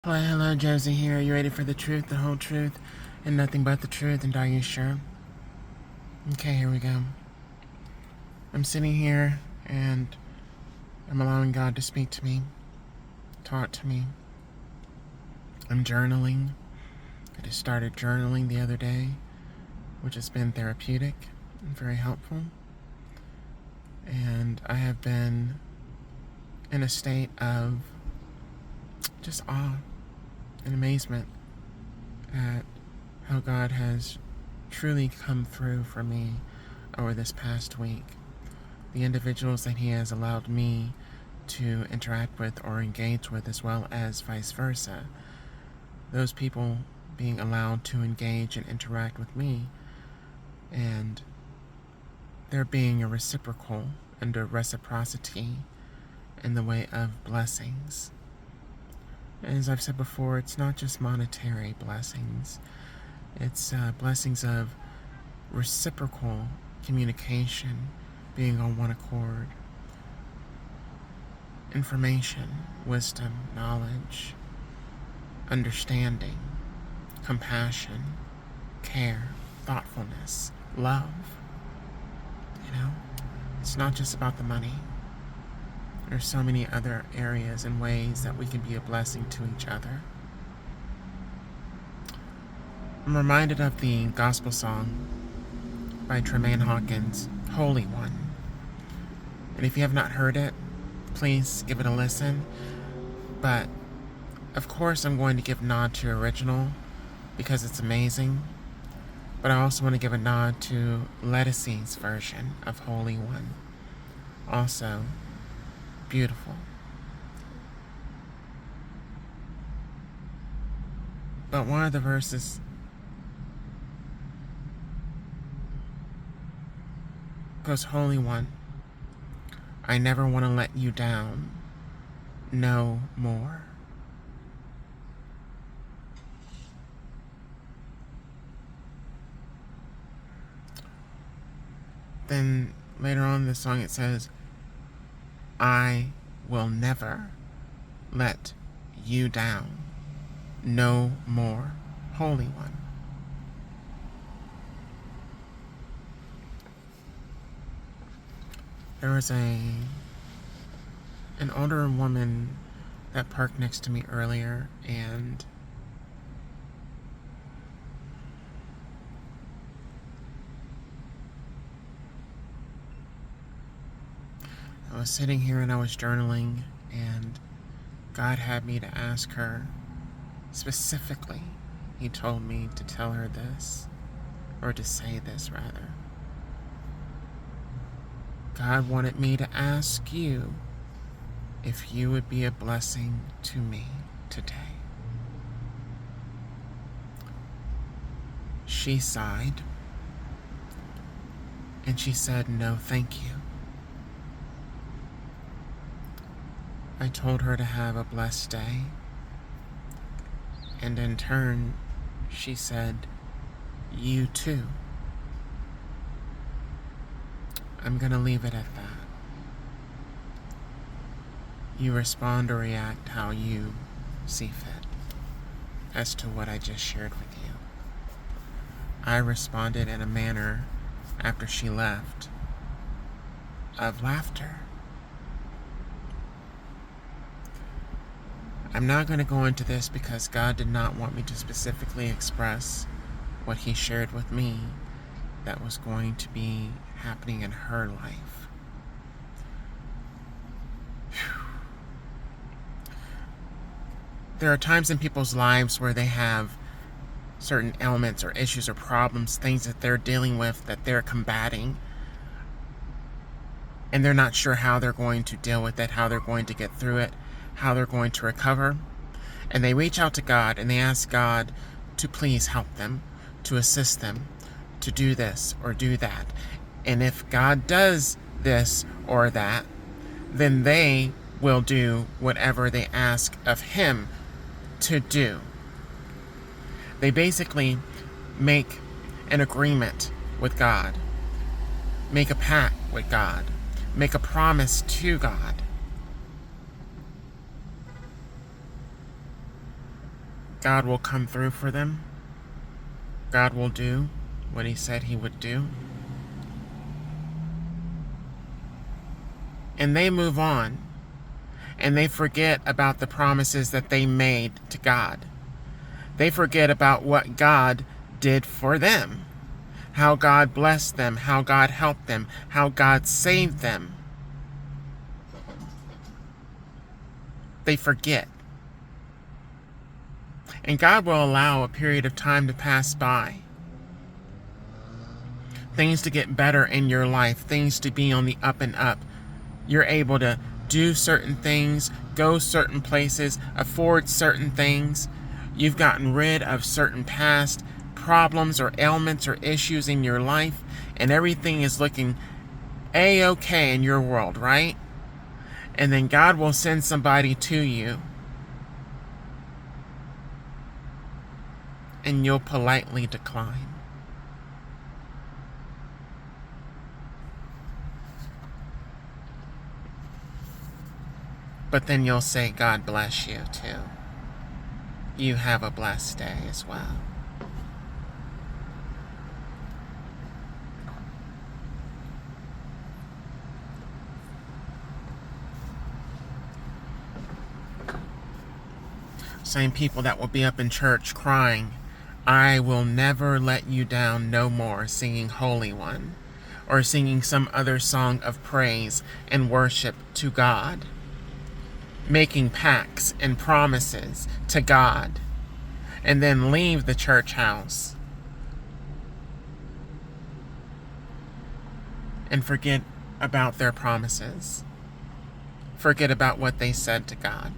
Hello, Josie here. Are you ready for the truth, the whole truth, and nothing but the truth? And are you sure? Okay, here we go. I'm sitting here and I'm allowing God to speak to me, talk to me. I'm journaling. I just started journaling the other day, which has been therapeutic and very helpful. And I have been in a state of just awe and amazement at how God has truly come through for me over this past week. The individuals that He has allowed me to interact with or engage with, as well as vice versa. Those people being allowed to engage and interact with me, and there being a reciprocal and a reciprocity in the way of blessings. And as I've said before, it's not just monetary blessings. It's blessings of reciprocal communication, being on one accord, information, wisdom, knowledge, understanding, compassion, care, thoughtfulness, love. It's not just about the money. There's so many other areas and ways that we can be a blessing to each other. I'm reminded of the gospel song by Tremaine Hawkins, Holy One. And if you have not heard it, please give it a listen. But, of course, I'm going to give a nod to original because it's amazing. But I also want to give a nod to Lettucey's version of Holy One. Also, beautiful. But one of the verses goes, Holy One, I never want to let you down, no more. Then later on in the song it says, I will never let you down, no more, Holy One. There was an older woman that parked next to me earlier, and I was sitting here and I was journaling, and God had me to ask her specifically. He told me to tell her this, or to say this rather. God wanted me to ask you if you would be a blessing to me today. She sighed, and she said, no, thank you. I told her to have a blessed day, and in turn, she said, you too. I'm going to leave it at that. You respond or react how you see fit as to what I just shared with you. I responded in a manner, after she left, of laughter. I'm not going to go into this because God did not want me to specifically express what He shared with me that was going to be happening in her life. There are times in people's lives where they have certain ailments or issues or problems, things that they're dealing with, that they're combating, and they're not sure how they're going to deal with it, how they're going to get through it, how they're going to recover. And they reach out to God and they ask God to please help them, to assist them, to do this or do that. And if God does this or that, then they will do whatever they ask of Him to do. They basically make an agreement with God, make a pact with God, make a promise to God. God will come through for them. God will do what he said he would do. And they move on. And they forget about the promises that they made to God. They forget about what God did for them. How God blessed them. How God helped them. How God saved them. They forget. And God will allow a period of time to pass by. Things to get better in your life. Things to be on the up and up. You're able to do certain things, go certain places, afford certain things. You've gotten rid of certain past problems or ailments or issues in your life, and everything is looking A-okay in your world, right? And then God will send somebody to you, and you'll politely decline. But then you'll say, God bless you too. You have a blessed day as well. Same people that will be up in church crying, I will never let you down no more, singing Holy One, or singing some other song of praise and worship to God. Making pacts and promises to God, and then leave the church house and forget about their promises. Forget about what they said to God.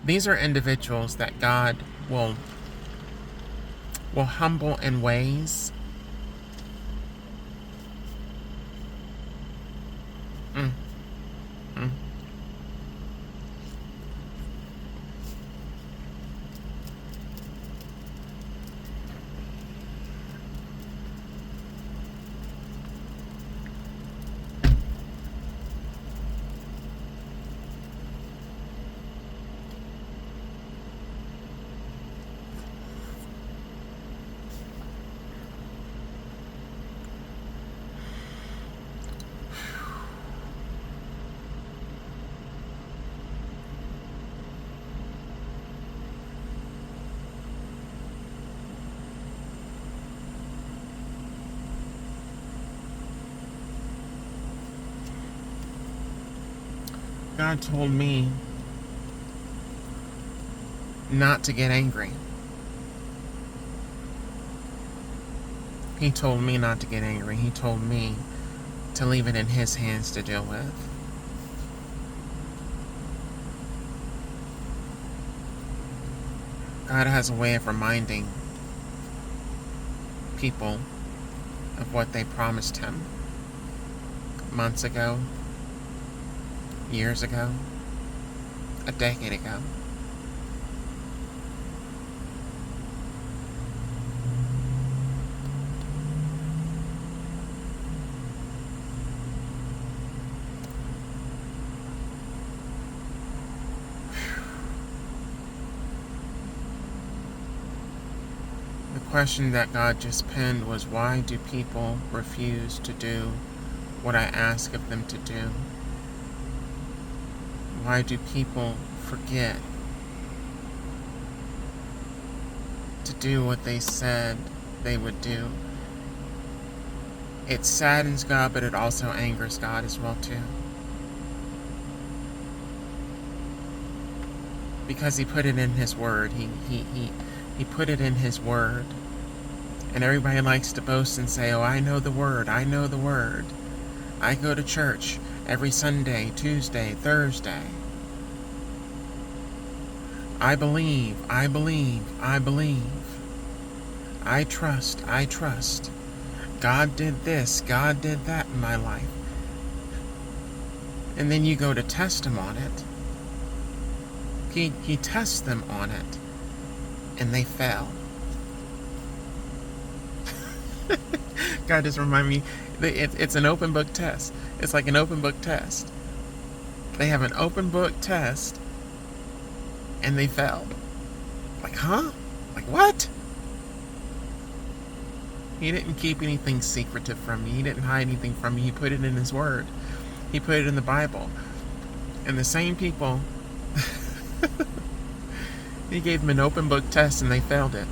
These are individuals that God will humble in ways God told me not to get angry. He told me not to get angry. He told me to leave it in his hands to deal with. God has a way of reminding people of what they promised him months ago, years ago, a decade ago. The question that God just penned was, why do people refuse to do what I ask of them to do? Why do people forget to do what they said they would do? It saddens God, but it also angers God as well too. Because he put it in his word. He put it in his word. And everybody likes to boast and say, oh, I know the word. I know the word. I go to church every Sunday, Tuesday, Thursday. I believe, I believe, I believe. I trust, I trust. God did this, God did that in my life. And then you go to test him on it. He tests them on it. And they fail. God just remind me, it's an open book test. It's like an open book test. They have an open book test, and they failed. Like, huh? Like, what? He didn't keep anything secretive from me. He didn't hide anything from me. He put it in his word. He put it in the Bible. And the same people, he gave them an open book test and they failed it.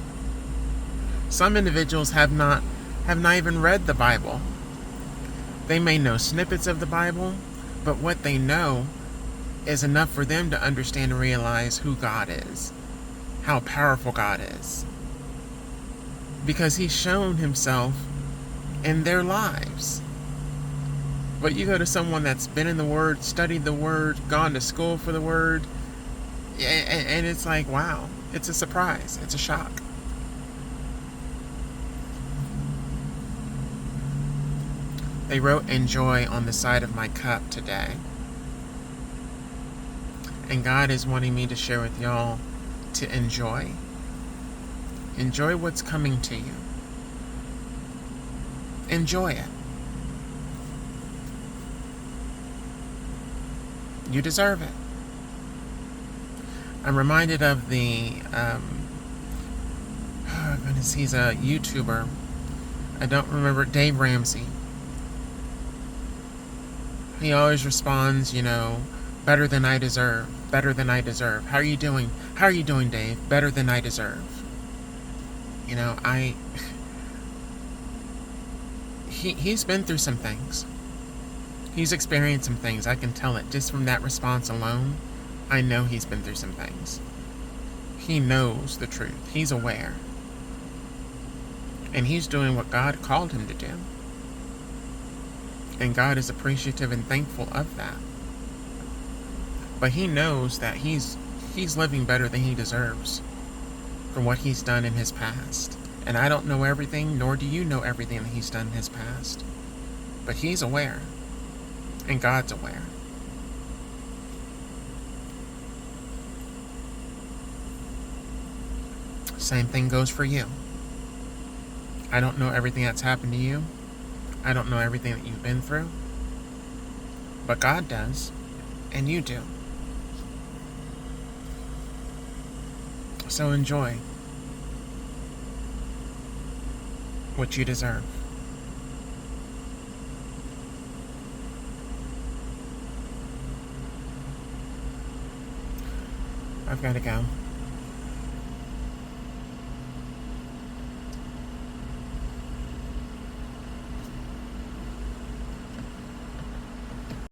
Some individuals have not even read the Bible. They may know snippets of the Bible, but what they know is enough for them to understand and realize who God is, how powerful God is. Because he's shown himself in their lives. But you go to someone that's been in the Word, studied the Word, gone to school for the Word, and it's like, wow, it's a surprise, it's a shock. They wrote "enjoy" on the side of my cup today. And God is wanting me to share with y'all to enjoy. Enjoy what's coming to you. Enjoy it. You deserve it. I'm reminded of the, oh goodness, he's a YouTuber. I don't remember, Dave Ramsey. He always responds, better than I deserve, better than I deserve. How are you doing? How are you doing, Dave? Better than I deserve. He's been through some things. He's experienced some things. I can tell it just from that response alone. I know he's been through some things. He knows the truth. He's aware. And he's doing what God called him to do. And God is appreciative and thankful of that. But he knows that he's living better than he deserves for what he's done in his past. And I don't know everything, nor do you know everything that he's done in his past. But he's aware. And God's aware. Same thing goes for you. I don't know everything that's happened to you. I don't know everything that you've been through. But God does. And you do. So enjoy what you deserve. I've got to go.